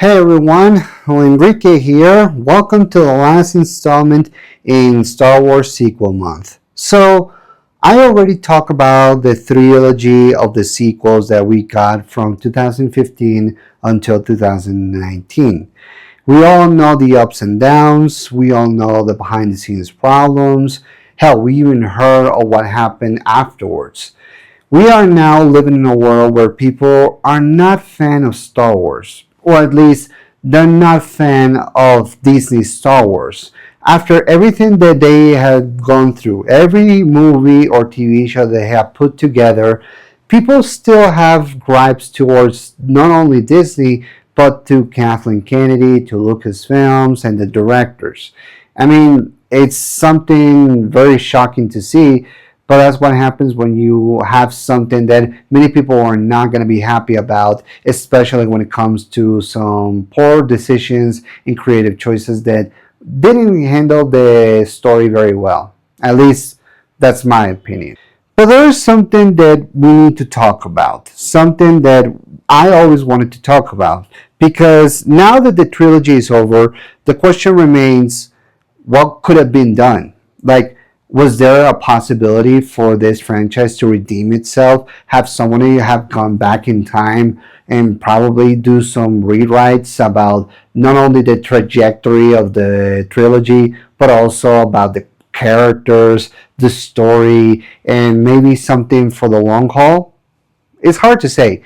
Hey everyone, Enrique here. Welcome to the last installment in Star Wars sequel month. So, I already talked about the trilogy of the sequels that we got from 2015 until 2019. We all know the ups and downs, we all know the behind the scenes problems. Hell, we even heard of what happened afterwards. We are now living in a world where people are not fan of Star Wars, or at least they're not fan of Disney Star Wars. After everything that they have gone through, every movie or TV show they have put together, people still have gripes towards not only Disney, but to Kathleen Kennedy, to Lucasfilms, and the directors. I mean, it's something very shocking to see, but that's what happens when you have something that many people are not going to be happy about, especially when it comes to some poor decisions and creative choices that didn't handle the story very well. At least that's my opinion. But there's something that we need to talk about, something that I always wanted to talk about, because now that the trilogy is over, the question remains, what could have been done? Like, was there a possibility for this franchise to redeem itself? Have somebody have gone back in time and probably do some rewrites about not only the trajectory of the trilogy, but also about the characters, the story, and maybe something for the long haul? It's hard to say.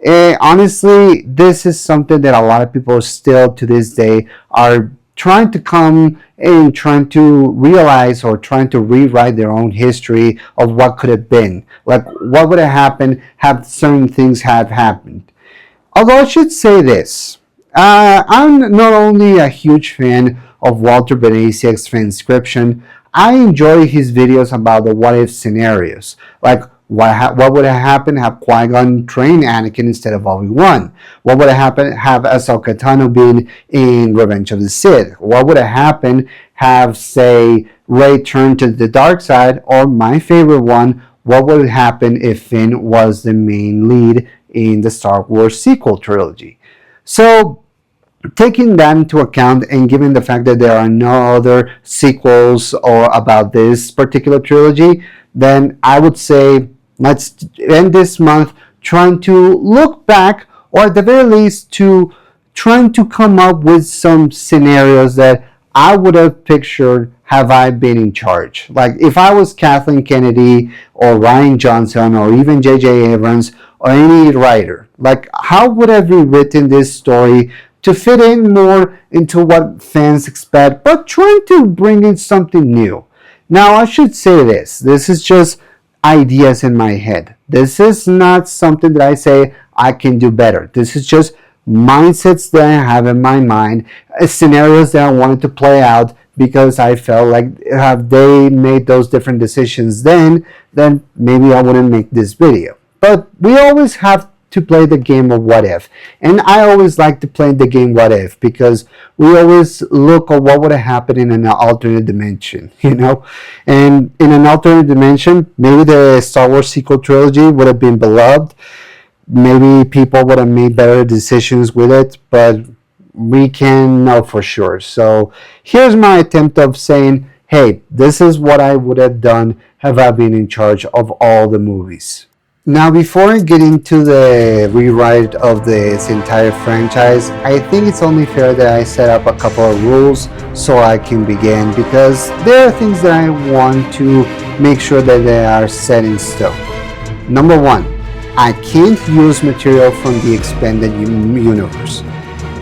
Honestly, this is something that a lot of people still to this day are trying to come and trying to realize or trying to rewrite their own history of what could have been. Like, what would have happened had certain things have happened. Although I should say this, I'm not only a huge fan of Walter Benesiak's transcription, I enjoy his videos about the what if scenarios. Like, what would have happened have Qui-Gon trained Anakin instead of Obi-Wan? What would have happened have Ahsoka Tano been in Revenge of the Sith? What would have happened have, say, Rey turned to the dark side? Or my favorite one, what would happen if Finn was the main lead in the Star Wars sequel trilogy? So, taking that into account and given the fact that there are no other sequels or about this particular trilogy, then I would say let's end this month trying to look back, or at the very least to trying to come up with some scenarios that I would have pictured have I been in charge. Like if I was Kathleen Kennedy or Ryan Johnson or even J.J. Abrams or any writer, like how would I have rewritten this story to fit in more into what fans expect, but trying to bring in something new. Now, I should say this is just ideas in my head. This is not something that I say I can do better. This is just mindsets that I have in my mind, scenarios that I wanted to play out because I felt like have they made those different decisions then maybe I wouldn't make this video. But we always have to play the game of what if, and I always like to play the game what if because we always look at what would have happened in an alternate dimension, and in an alternate dimension maybe the Star Wars sequel trilogy would have been beloved, maybe people would have made better decisions with it, but we can know for sure. So here's my attempt of saying, hey, this is what I would have done have I been in charge of all the movies. Now, before I get into the rewrite of this entire franchise, I think it's only fair that I set up a couple of rules so I can begin, because there are things that I want to make sure that they are set in stone. Number one, I can't use material from the expanded universe.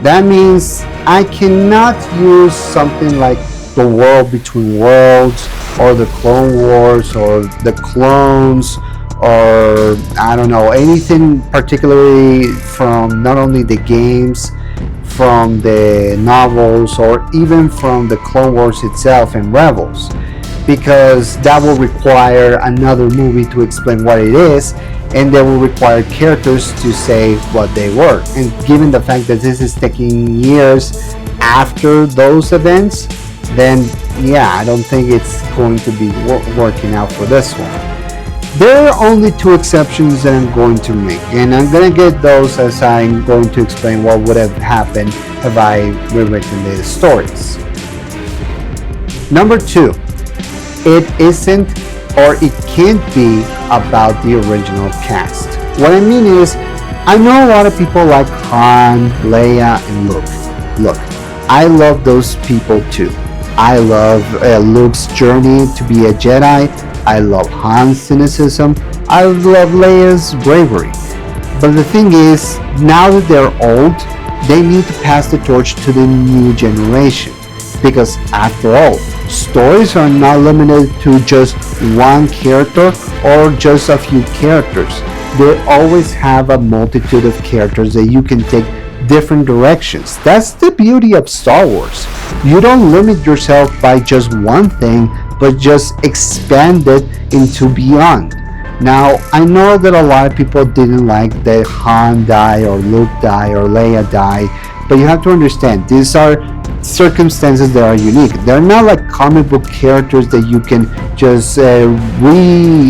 That means I cannot use something like the World Between Worlds or the Clone Wars or the Clones, or I don't know, anything particularly from not only the games, from the novels, or even from the Clone Wars itself and Rebels, because that will require another movie to explain what it is, and they will require characters to say what they were. And given the fact that this is taking years after those events, then yeah, I don't think it's going to be working out for this one. There are only two exceptions that I'm going to make, and I'm going to get those as I'm going to explain what would have happened if I rewritten the stories. Number two, it isn't or it can't be about the original cast. What I mean is, I know a lot of people like Han, Leia, and Luke. Look, I love those people too. I love Luke's journey to be a Jedi. I love Han's cynicism. I love Leia's bravery. But the thing is, now that they're old, they need to pass the torch to the new generation. Because after all, stories are not limited to just one character or just a few characters. They always have a multitude of characters that you can take different directions. That's the beauty of Star Wars. You don't limit yourself by just one thing, but just expand it into beyond. Now, I know that a lot of people didn't like that Han died or Luke died or Leia died, but you have to understand, these are circumstances that are unique. They're not like comic book characters that you can just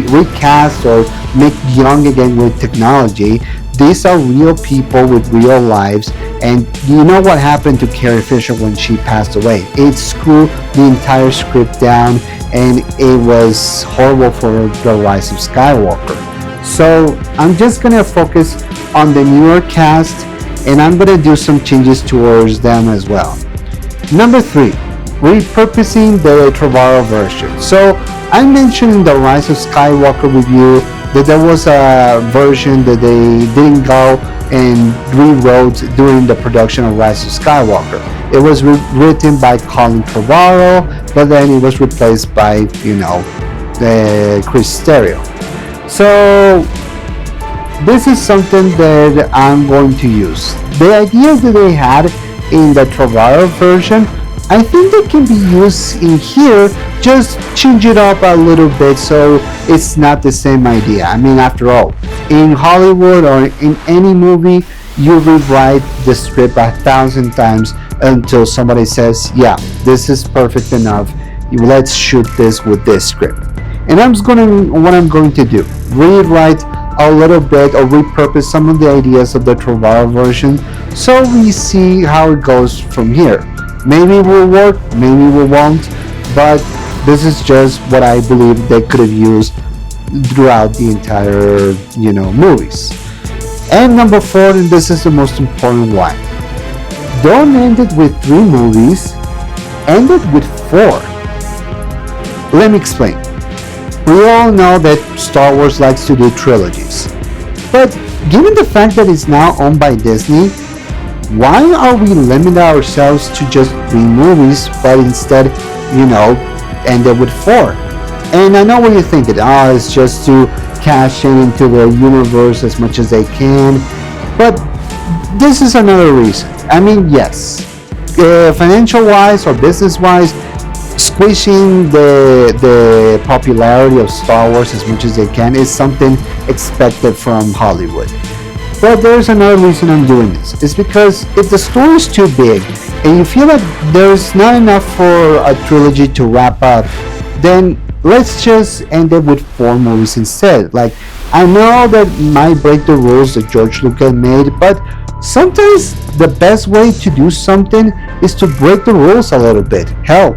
recast or make young again with technology. These are real people with real lives, and you know what happened to Carrie Fisher when she passed away. It screwed the entire script down, and it was horrible for the rise of Skywalker. So I'm just gonna focus on the newer cast, and I'm gonna do some changes towards them as well. Number three, repurposing the Trevorrow version. So I mentioned in the Rise of Skywalker review that there was a version that they didn't go and rewrote during the production of Rise of Skywalker. It was written by Colin Trevorrow, but then it was replaced by, Chris Stereo. So this is something that I'm going to use. The idea that they had in the Trevorrow version, I think they can be used in here, just change it up a little bit so it's not the same idea. I mean, after all, in Hollywood or in any movie, you rewrite the script 1,000 times until somebody says, yeah, this is perfect enough, let's shoot this with this script. And what I'm going to do, rewrite a little bit or repurpose some of the ideas of the Trevorrow version, so we see how it goes from here. Maybe it will work, maybe it won't, but this is just what I believe they could have used throughout the entire, movies. And number four, and this is the most important one, don't end it with 3 movies, end it with 4. Let me explain. We all know that Star Wars likes to do trilogies, but given the fact that it's now owned by Disney, why are we limiting ourselves to just 3 movies, but instead, end it with 4? And I know what you're thinking, it's just to cash in into the universe as much as they can, but this is another reason. I mean, yes, financial wise or business wise, squishing the popularity of Star Wars as much as they can is something expected from Hollywood. But there's another reason I'm doing this. It's because if the story is too big and you feel like there's not enough for a trilogy to wrap up, then let's just end it with 4 movies instead. Like, I know that might break the rules that George Lucas made, but sometimes the best way to do something is to break the rules a little bit. Hell,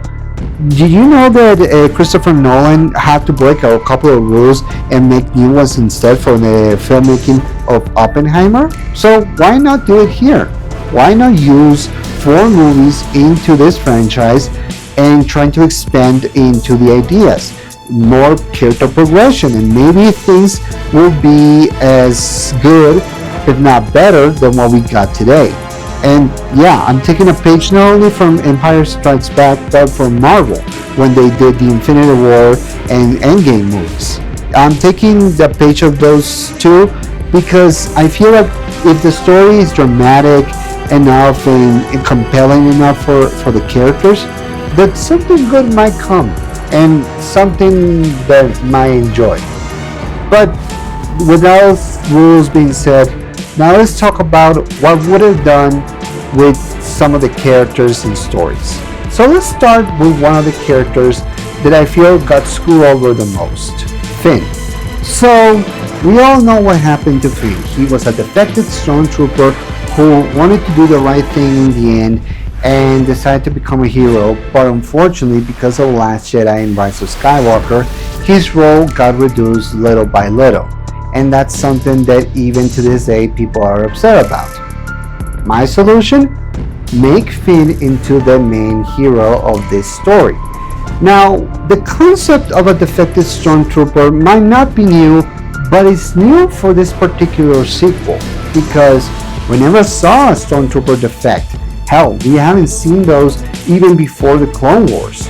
did you know that Christopher Nolan had to break a couple of rules and make new ones instead for the filmmaking of Oppenheimer? So why not do it here? Why not use 4 movies into this franchise and trying to expand into the ideas? More character progression, and maybe things will be as good, if not better, than what we got today. And yeah, I'm taking a page not only from Empire Strikes Back, but from Marvel when they did the Infinity War and Endgame movies. I'm taking the page of those two because I feel like if the story is dramatic enough and compelling enough for the characters, that something good might come and something that might enjoy. But with those rules being said, now let's talk about what would have done with some of the characters and stories. So let's start with one of the characters that I feel got screwed over the most, Finn. So, we all know what happened to Finn. He was a defected stormtrooper who wanted to do the right thing in the end and decided to become a hero, but unfortunately, because of Last Jedi and Rise of Skywalker, his role got reduced little by little. And that's something that even to this day people are upset about. My solution? Make Finn into the main hero of this story. Now, the concept of a defected stormtrooper might not be new, but it's new for this particular sequel because we never saw a stormtrooper defect. Hell, we haven't seen those even before the Clone Wars.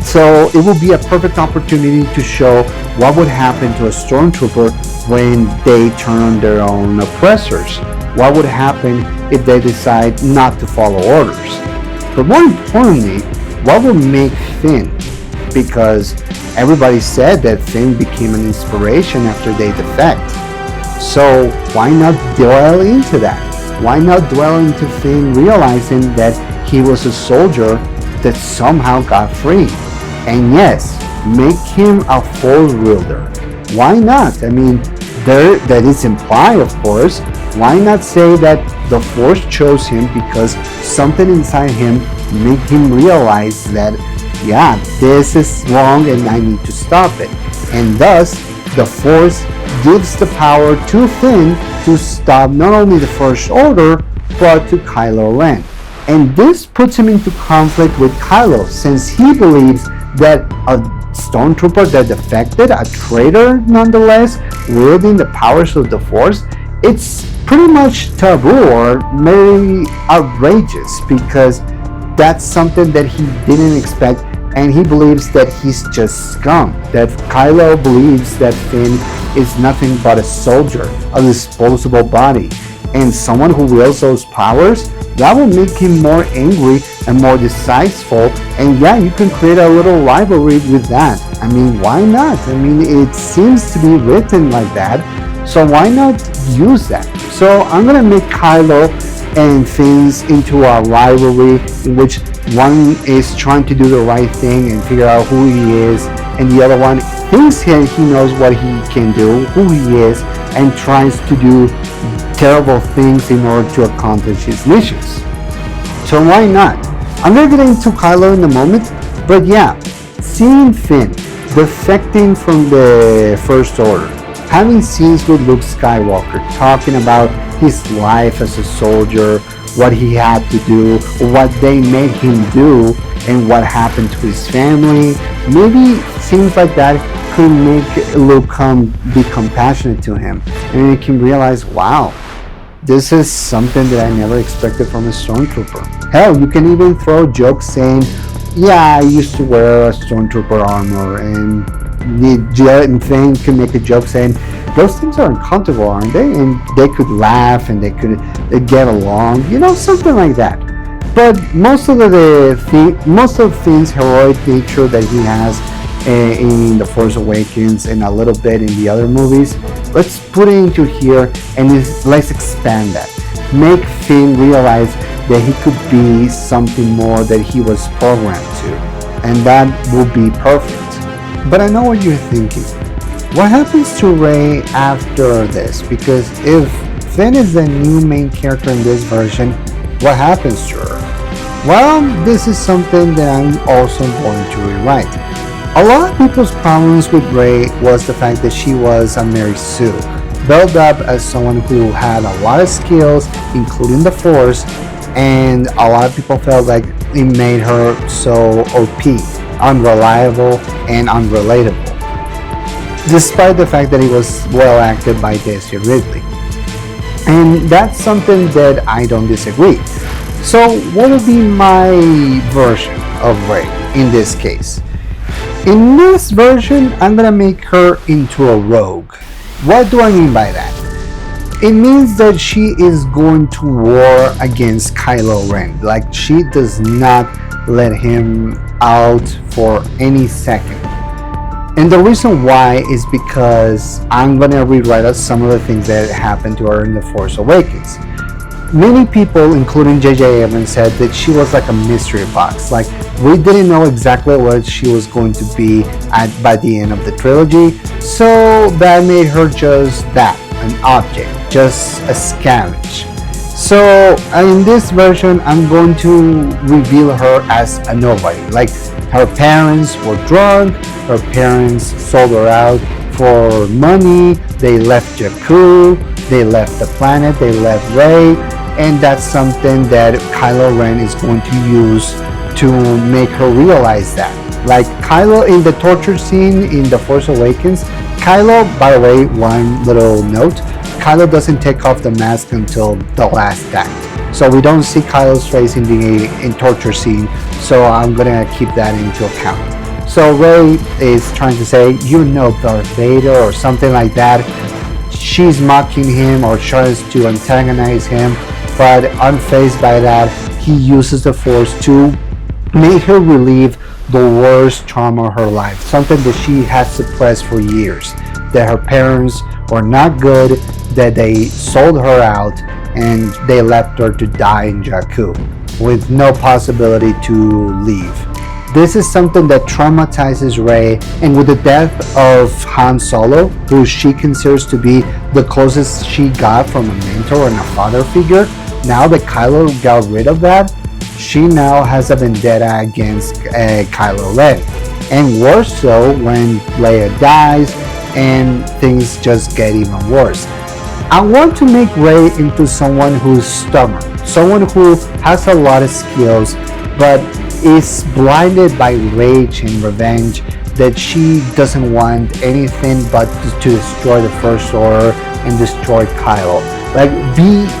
So it will be a perfect opportunity to show what would happen to a stormtrooper when they turn on their own oppressors. What would happen if they decide not to follow orders? But more importantly, what will make Finn? Because everybody said that Finn became an inspiration after they defect. So why not dwell into that? Why not dwell into Finn realizing that he was a soldier that somehow got free? And yes, make him a force wielder. Why not? I mean, that is implied, of course. Why not say that the force chose him because something inside him made him realize that, yeah, this is wrong and I need to stop it. And thus, the force gives the power to Finn to stop not only the First Order, but to Kylo Ren. And this puts him into conflict with Kylo, since he believes that a stormtrooper that defected, a traitor nonetheless, wielding the powers of the Force, it's pretty much taboo or very outrageous because that's something that he didn't expect, and he believes that he's just scum. That Kylo believes that Finn is nothing but a soldier, a disposable body, and someone who wields those powers, that will make him more angry and more decisive. And yeah, you can create a little rivalry with that. I mean, why not? I mean, it seems to be written like that, so why not use that? So I'm gonna make Kylo and Finn's into a rivalry in which one is trying to do the right thing and figure out who he is, and the other one thinks he knows what he can do, who he is, and tries to do terrible things in order to accomplish his missions. So why not? I'm gonna get into Kylo in a moment, but yeah, seeing Finn defecting from the First Order, having scenes with Luke Skywalker talking about his life as a soldier, what he had to do, what they made him do, and what happened to his family, maybe scenes like that could make Luke be compassionate to him, and he can realize, wow, this is something that I never expected from a stormtrooper. Hell, you can even throw jokes saying, yeah, I used to wear a stormtrooper armor, and Finn can make a joke saying, those things are uncomfortable, aren't they? And they could laugh and they could get along, something like that. But most of Finn's heroic nature that he has in The Force Awakens and a little bit in the other movies, let's put it into here and let's expand that. Make Finn realize that he could be something more that he was programmed to, and that will be perfect. But I know what you're thinking. What happens to Rey after this? Because if Finn is the new main character in this version, what happens to her? Well, this is something that I'm also going to rewrite. A lot of people's problems with Rey was the fact that she was a Mary Sue, built up as someone who had a lot of skills, including the Force, and a lot of people felt like it made her so OP, unreliable, and unrelatable, despite the fact that it was well acted by Daisy Ridley. And that's something that I don't disagree. So what would be my version of Rey in this case? In this version, I'm gonna make her into a rogue. What do I mean by that? It means that she is going to war against Kylo Ren. Like, she does not let him out for any second. And the reason why is because I'm gonna rewrite some of the things that happened to her in The Force Awakens. Many people, including J.J. Abrams, said that she was like a mystery box. Like, we didn't know exactly what she was going to be by the end of the trilogy, so that made her just that, an object, just a scavenge. So in this version, I'm going to reveal her as a nobody. Like, her parents were drunk, her parents sold her out for money, they left Jakku, they left the planet, they left Rey, and that's something that Kylo Ren is going to use to make her realize that. Like Kylo in the torture scene in The Force Awakens, Kylo, by the way, one little note, Kylo doesn't take off the mask until the last act. So we don't see Kylo's face in the torture scene, so I'm gonna keep that into account. So Rey is trying to say, you know, Darth Vader or something like that. She's mocking him or tries to antagonize him, but unfazed by that, he uses the Force to make her relieve the worst trauma of her life, something that she had suppressed for years, that her parents were not good, that they sold her out, and they left her to die in Jakku with no possibility to leave. This is something that traumatizes Rey, and with the death of Han Solo, who she considers to be the closest she got from a mentor and a father figure, now that Kylo got rid of that, she now has a vendetta against Kylo Ren. And worse so when Leia dies and things just get even worse. I want to make Rey into someone who's stubborn, someone who has a lot of skills, but is blinded by rage and revenge, that she doesn't want anything but to destroy the First Order and destroy Kylo. Like,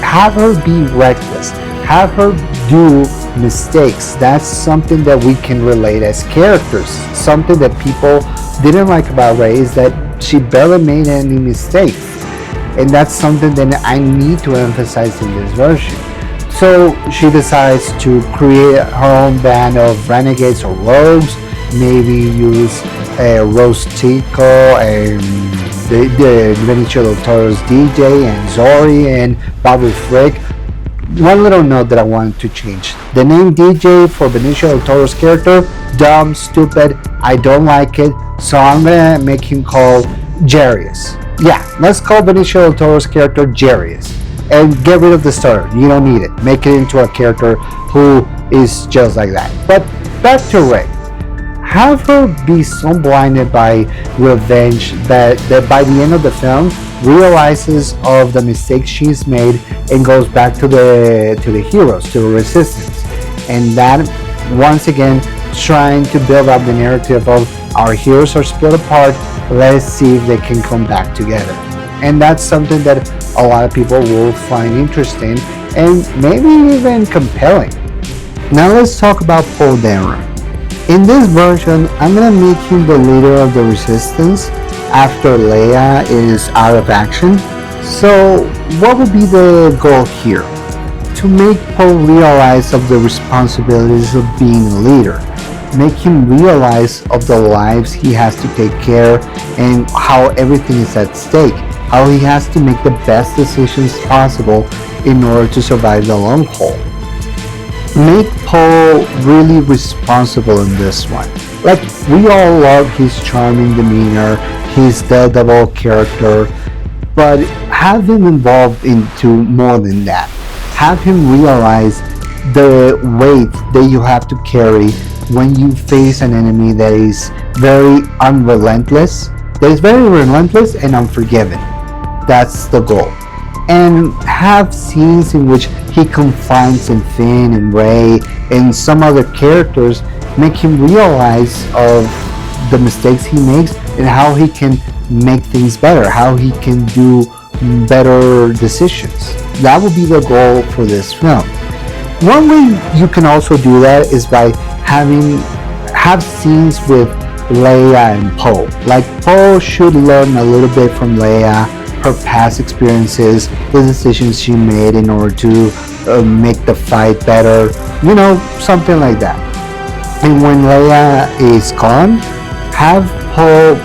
have her be reckless, have her do mistakes. That's something that we can relate as characters. Something that people didn't like about Rey is that she barely made any mistakes, and that's something that I need to emphasize in this version. So she decides to create her own band of renegades or rogues, maybe use Rose Tico and the Benicio del Toro's DJ and Zori and Babu Frick. One little note that I wanted to change. The name DJ for Benicio del Toro's character, dumb, stupid, I don't like it, so I'm gonna make him called Jarius. Yeah, let's call Benicio del Toro's character Jarius. And get rid of the stutter. You don't need it. Make it into a character who is just like that. But back to Rey. Have her be so blinded by revenge that by the end of the film realizes of the mistakes she's made and goes back to the heroes, to the resistance. And that, once again, trying to build up the narrative of our heroes are split apart, let's see if they can come back together. And that's something that a lot of people will find interesting and maybe even compelling. Now let's talk about Poe Dameron. In this version, I'm gonna make him the leader of the resistance after Leia is out of action. So what would be the goal here? To make Poe realize of the responsibilities of being a leader. Make him realize of the lives he has to take care and how everything is at stake. How he has to make the best decisions possible in order to survive the long haul. Make Poe really responsible in this one. Like, we all love his charming demeanor, his daredevil character, but have him involved into more than that. Have him realize the weight that you have to carry when you face an enemy that is very unrelentless, and unforgiving. That's the goal. And have scenes in which he confides in Finn and Rey and some other characters, make him realize of the mistakes he makes and how he can make things better, how he can do better decisions. That would be the goal for this film. One way you can also do that is by have scenes with Leia and Poe. Like, Poe should learn a little bit from Leia, her past experiences, the decisions she made in order to make the fight better, you know, something like that. And when Leia is gone, have Poe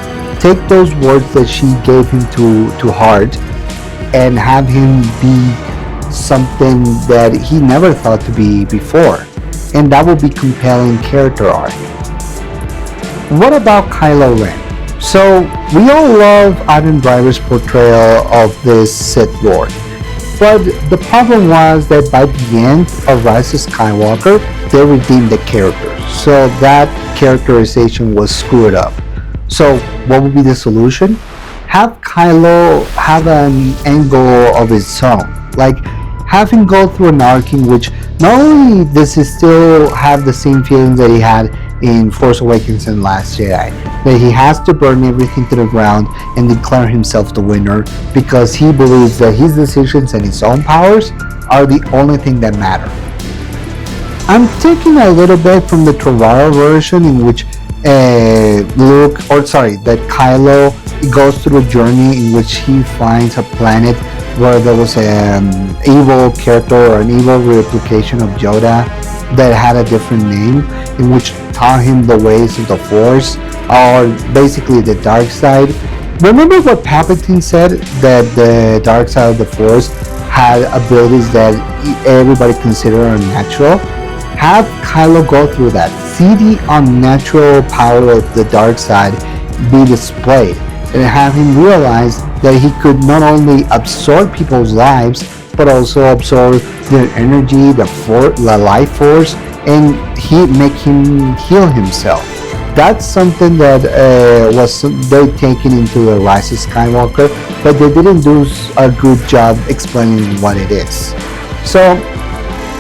take those words that she gave him to heart and have him be something that he never thought to be before, and that would be compelling character arc. What about Kylo Ren? So we all love Adam Driver's portrayal of this Sith Lord, but the problem was that by the end of Rise of Skywalker, they redeemed the character, so that characterization was screwed up. So what would be the solution? Have Kylo have an end goal of his own, like have him go through an arc in which not only does he still have the same feelings that he had in Force Awakens and Last Jedi, that he has to burn everything to the ground and declare himself the winner because he believes that his decisions and his own powers are the only thing that matter. I'm taking a little bit from the Trevorrow version in which that Kylo goes through a journey in which he finds a planet where there was an evil character or an evil replication of Yoda that had a different name, in which taught him the ways of the Force, or basically the dark side. Remember what Palpatine said, that the dark side of the Force had abilities that everybody considered unnatural? Have Kylo go through that, see the unnatural power of the dark side be displayed, and have him realize that he could not only absorb people's lives, but also absorb their energy, the life force, and make him heal himself. That's something that they taken into the Rise of Skywalker, but they didn't do a good job explaining what it is. So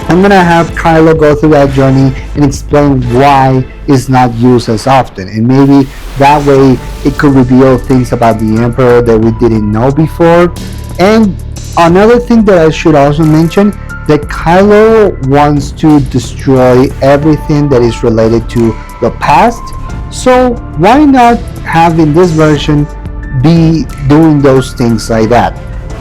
I'm gonna have Kylo go through that journey and explain why it's not used as often, and maybe that way it could reveal things about the Emperor that we didn't know before. And another thing that I should also mention, that Kylo wants to destroy everything that is related to the past, so why not have in this version be doing those things like that?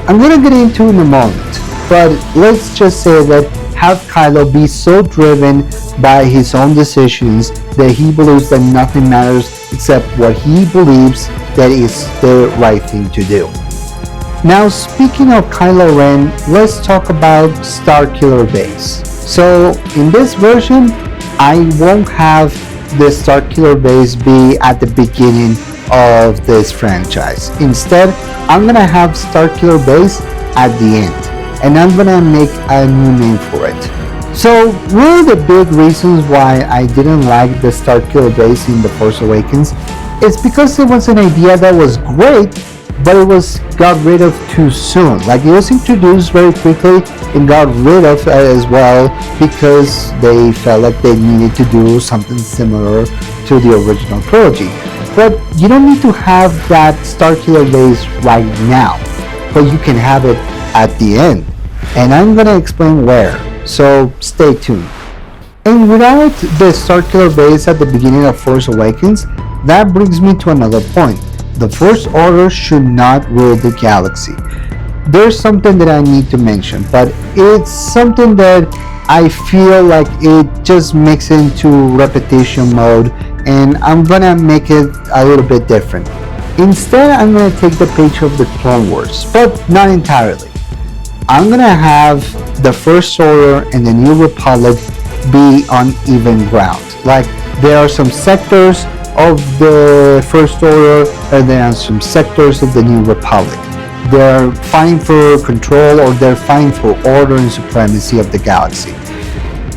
I'm gonna get into in a moment, but let's just say that have Kylo be so driven by his own decisions that he believes that nothing matters except what he believes that is the right thing to do. Now, speaking of Kylo Ren, let's talk about Starkiller Base. So in this version, I won't have the Starkiller Base be at the beginning of this franchise. Instead, I'm gonna have Starkiller Base at the end, and I'm gonna make a new name for it. So one of the big reasons why I didn't like the Starkiller Base in The Force Awakens is because it was an idea that was great, but it was got rid of too soon. Like, it was introduced very quickly and got rid of as well because they felt like they needed to do something similar to the original trilogy. But you don't need to have that Starkiller Base right now, but you can have it at the end, and I'm gonna explain where, so stay tuned. And without the Starkiller Base at the beginning of Force Awakens, that brings me to another point. The First Order should not rule the galaxy. There's something that I need to mention, but it's something that I feel like it just makes it into repetition mode, and I'm gonna make it a little bit different. Instead, I'm gonna take the page of the Clone Wars, but not entirely. I'm gonna have the First Order and the New Republic be on even ground. Like, there are some sectors of the First Order and there are some sectors of the New Republic. They're fighting for control, or they're fighting for order and supremacy of the galaxy.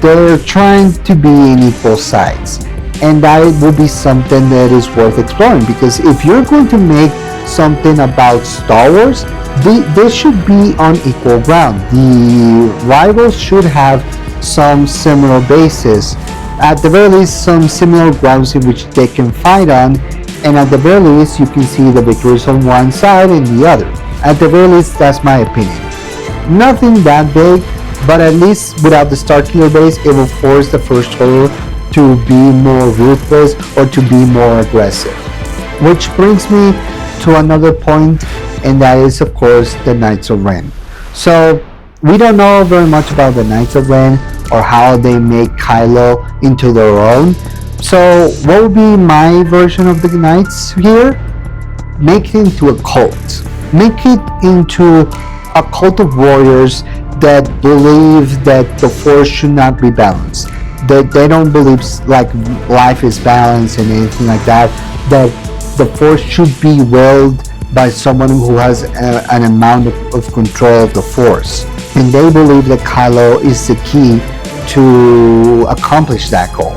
They're trying to be in equal sides, and that will be something that is worth exploring, because if you're going to make something about Star Wars, they should be on equal ground. The rivals should have some similar bases, at the very least some similar grounds in which they can fight on, and at the very least you can see the victories on one side and the other. At the very least, that's my opinion. Nothing that big, but at least without the Starkiller Base, it will force the First Order to be more ruthless or to be more aggressive. Which brings me to another point, and that is, of course, the Knights of Ren. So we don't know very much about the Knights of Ren or how they make Kylo into their own. So what would be my version of the Knights here? Make it into a cult. Make it into a cult of warriors that believe that the force should not be balanced. That they don't believe like life is balanced and anything like that. That the force should be willed by someone who has an amount of control of the force. And they believe that Kylo is the key to accomplish that goal.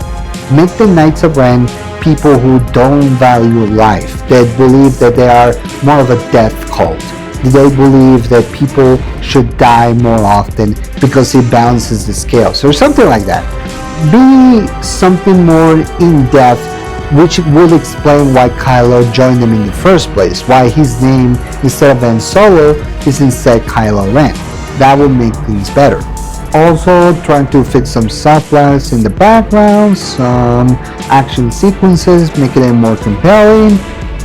Make the Knights of Ren people who don't value life, that believe that they are more of a death cult. They believe that people should die more often because it balances the scales or something like that. Be something more in depth, which will explain why Kylo joined them in the first place, why his name instead of Ben Solo is instead Kylo Ren. That will make things better. Also trying to fix some softwares in the background, some action sequences, making it more compelling,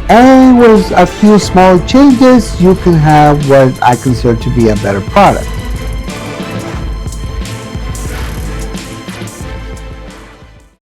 and with a few small changes you can have what I consider to be a better product.